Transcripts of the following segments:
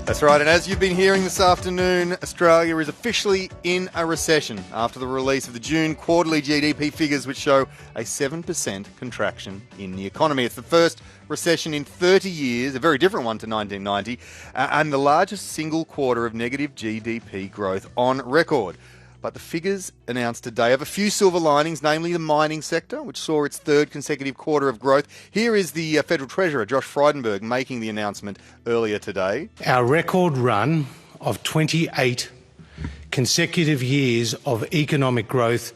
That's right, and as you've been hearing this afternoon, Australia is officially in a recession after the release of the June quarterly GDP figures, which show a 7% contraction in the economy. It's the first recession in 30 years, a very different one to 1990, and the largest single quarter of negative GDP growth on record. But the figures announced today have a few silver linings, namely the mining sector, which saw its third consecutive quarter of growth. Here is the Federal Treasurer, Josh Frydenberg, making the announcement earlier today. Our record run of 28 consecutive years of economic growth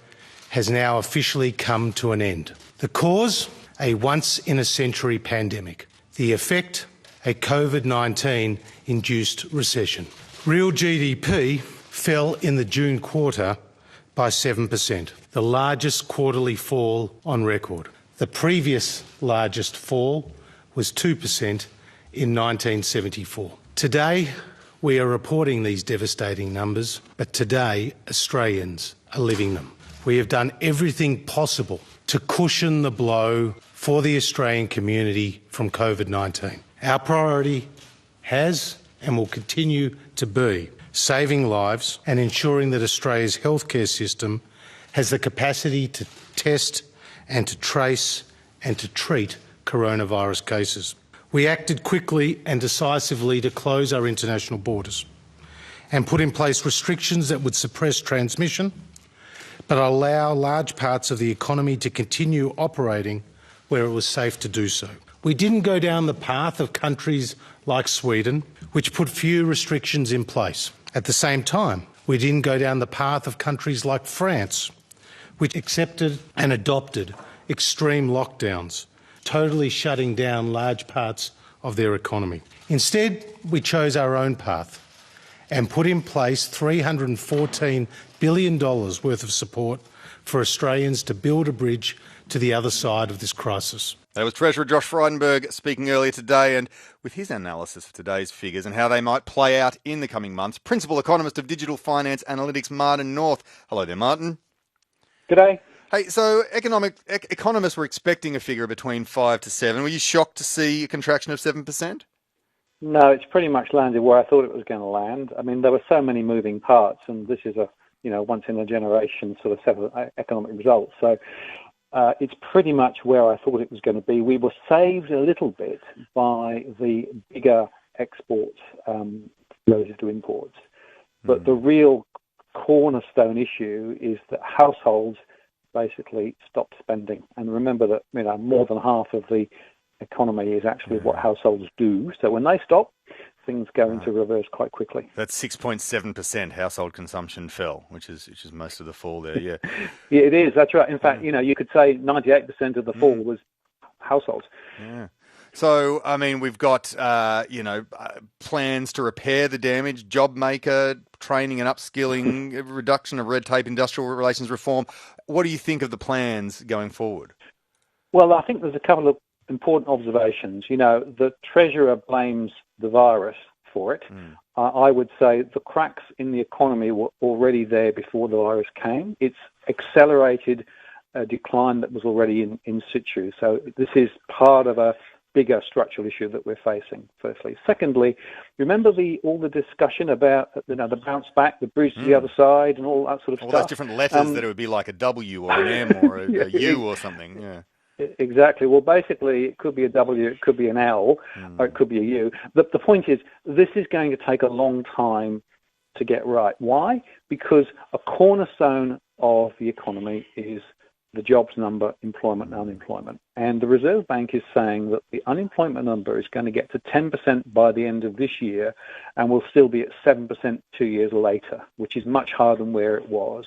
has now officially come to an end. The cause? A once-in-a-century pandemic. The effect? A COVID-19 induced recession. Real GDP fell in the June quarter by 7%, the largest quarterly fall on record. The previous largest fall was 2% in 1974. Today, we are reporting these devastating numbers, but today, Australians are living them. We have done everything possible to cushion the blow for the Australian community from COVID-19. Our priority has and will continue to be saving lives and ensuring that Australia's healthcare system has the capacity to test and to trace and to treat coronavirus cases. We acted quickly and decisively to close our international borders and put in place restrictions that would suppress transmission but allow large parts of the economy to continue operating where it was safe to do so. We didn't go down the path of countries like Sweden, which put few restrictions in place. At the same time, we didn't go down the path of countries like France, which accepted and adopted extreme lockdowns, totally shutting down large parts of their economy. Instead, we chose our own path and put in place $314 billion worth of support for Australians to build a bridge to the other side of this crisis. That was Treasurer Josh Frydenberg speaking earlier today, and with his analysis of today's figures and how they might play out in the coming months, Principal Economist of Digital Finance Analytics, Martin North. Hello there, Martin. G'day. Hey, so economists were expecting a figure between 5 to 7. Were you shocked to see a contraction of 7%? No, it's pretty much landed where I thought it was going to land. I mean, there were so many moving parts, and this is a once in a generation sort of set of economic results. So it's pretty much where I thought it was going to be. We were saved a little bit by the bigger exports relative to imports. But the real cornerstone issue is that households basically stopped spending. And remember that more than half of the economy is actually what households do. So when they stop, things go into reverse quite quickly. That's 6.7% household consumption fell, which is most of the fall there, yeah. Yeah, it is, that's right. In fact, you could say 98% of the fall was households. Yeah. So, I mean, we've got, plans to repair the damage, job maker, training and upskilling, reduction of red tape, industrial relations reform. What do you think of the plans going forward? Well, I think there's a couple of important observations. The Treasurer blames the virus for it. I would say the cracks in the economy were already there before the virus came. It's accelerated a decline that was already in situ. So this is part of a bigger structural issue that we're facing, firstly. Secondly, remember all the discussion about the bounce back, the bridge to the other side and all that sort of stuff? All those different letters that it would be like a W or an M or a U or something, yeah. Exactly. Well, basically, it could be a W, it could be an L, or it could be a U. The point is, this is going to take a long time to get right. Why? Because a cornerstone of the economy is the jobs number, employment and unemployment. And the Reserve Bank is saying that the unemployment number is going to get to 10% by the end of this year and will still be at 7% 2 years later, which is much higher than where it was.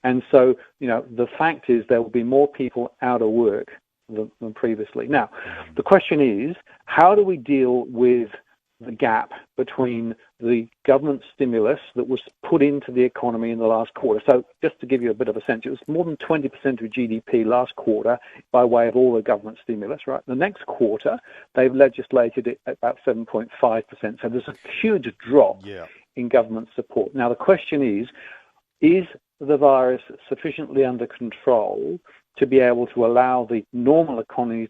And so, the fact is there will be more people out of work than previously. Now, the question is, how do we deal with the gap between the government stimulus that was put into the economy in the last quarter? So just to give you a bit of a sense, it was more than 20% of GDP last quarter by way of all the government stimulus, right? The next quarter, they've legislated it at about 7.5%. So there's a huge drop in government support. Now, the question is the virus sufficiently under control to be able to allow the normal economy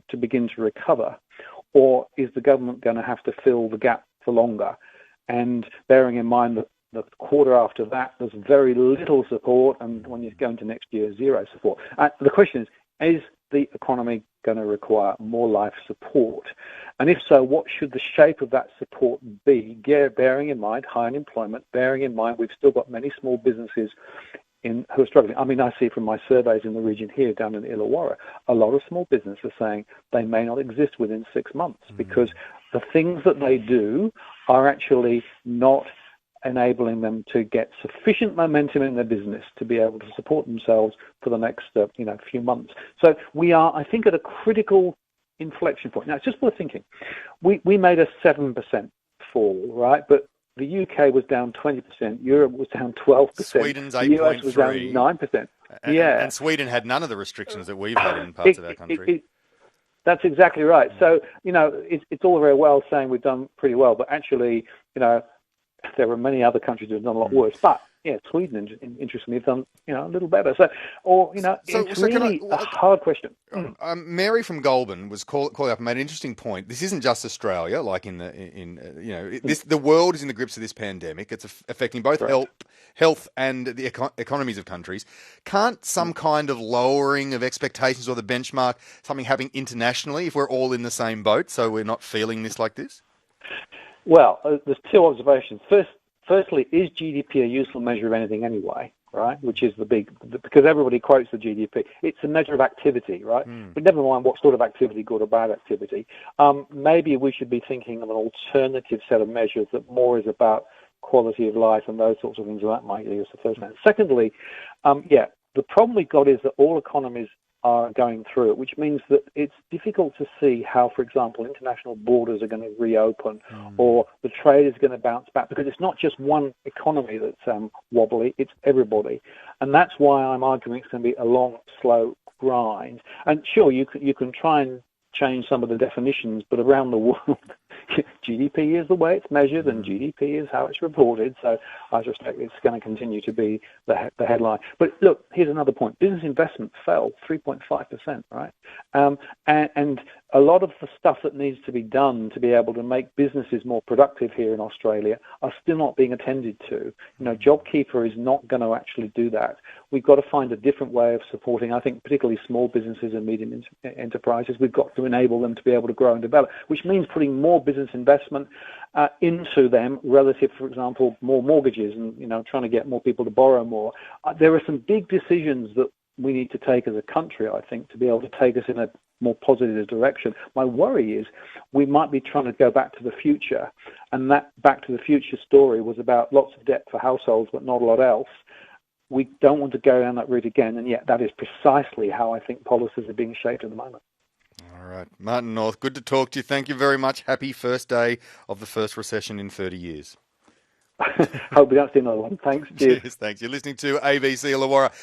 to begin to recover? Or is the government going to have to fill the gap for longer? and bearing in mind that the quarter after that, there's very little support, and when you go into next year, zero support. The question is the economy going to require more life support? And if so, what should the shape of that support be, bearing in mind high unemployment, bearing in mind we've still got many small businesses who are struggling. I mean, I see from my surveys in the region here down in Illawarra, a lot of small businesses are saying they may not exist within 6 months because the things that they do are actually not enabling them to get sufficient momentum in their business to be able to support themselves for the next few months. So we are, I think, at a critical inflection point. Now, it's just worth thinking. We made a 7% fall, right? But the UK was down 20%, Europe was down 12%, Sweden's the US was down 8.3%. 9%. And Sweden had none of the restrictions that we've had in parts of our country. That's exactly right. So, it's all very well saying we've done pretty well, but actually, there are many other countries that have done a lot worse. But Sweden, interestingly, have done a little better. It's really a hard question. Mary from Goulburn was calling up and made an interesting point. This isn't just Australia, like the world is in the grips of this pandemic. It's affecting both health and the economies of countries. Can't some kind of lowering of expectations or the benchmark, something happening internationally, if we're all in the same boat, so we're not feeling this like this? Well, there's two observations. Firstly, is GDP a useful measure of anything anyway, right? Which is because everybody quotes the GDP. It's a measure of activity, right? But never mind what sort of activity, good or bad activity. Maybe we should be thinking of an alternative set of measures that more is about quality of life and those sorts of things. That might be the first thing. Secondly, the problem we've got is that all economies are going through it, which means that it's difficult to see how, for example, international borders are going to reopen or the trade is going to bounce back, because it's not just one economy that's wobbly, it's everybody. And that's why I'm arguing it's going to be a long, slow grind. And sure, you can try and change some of the definitions, but around the world, GDP is the way it's measured and GDP is how it's reported. So I suspect it's going to continue to be the headline. But look, here's another point. Business investment fell 3.5%, right? And a lot of the stuff that needs to be done to be able to make businesses more productive here in Australia are still not being attended to. JobKeeper is not going to actually do that. We've got to find a different way of supporting, I think, particularly small businesses and medium enterprises. We've got to enable them to be able to grow and develop, which means putting more business investment into them relative, for example, more mortgages and, trying to get more people to borrow more. There are some big decisions that we need to take as a country, I think, to be able to take us in a more positive direction. My worry is we might be trying to go back to the future, and that back to the future story was about lots of debt for households, but not a lot else. We don't want to go down that route again, and yet that is precisely how I think policies are being shaped at the moment. All right. Martin North, good to talk to you. Thank you very much. Happy first day of the first recession in 30 years. Hope we don't see another one. Thanks. Cheers. Cheers. Thanks. You're listening to ABC Illawarra.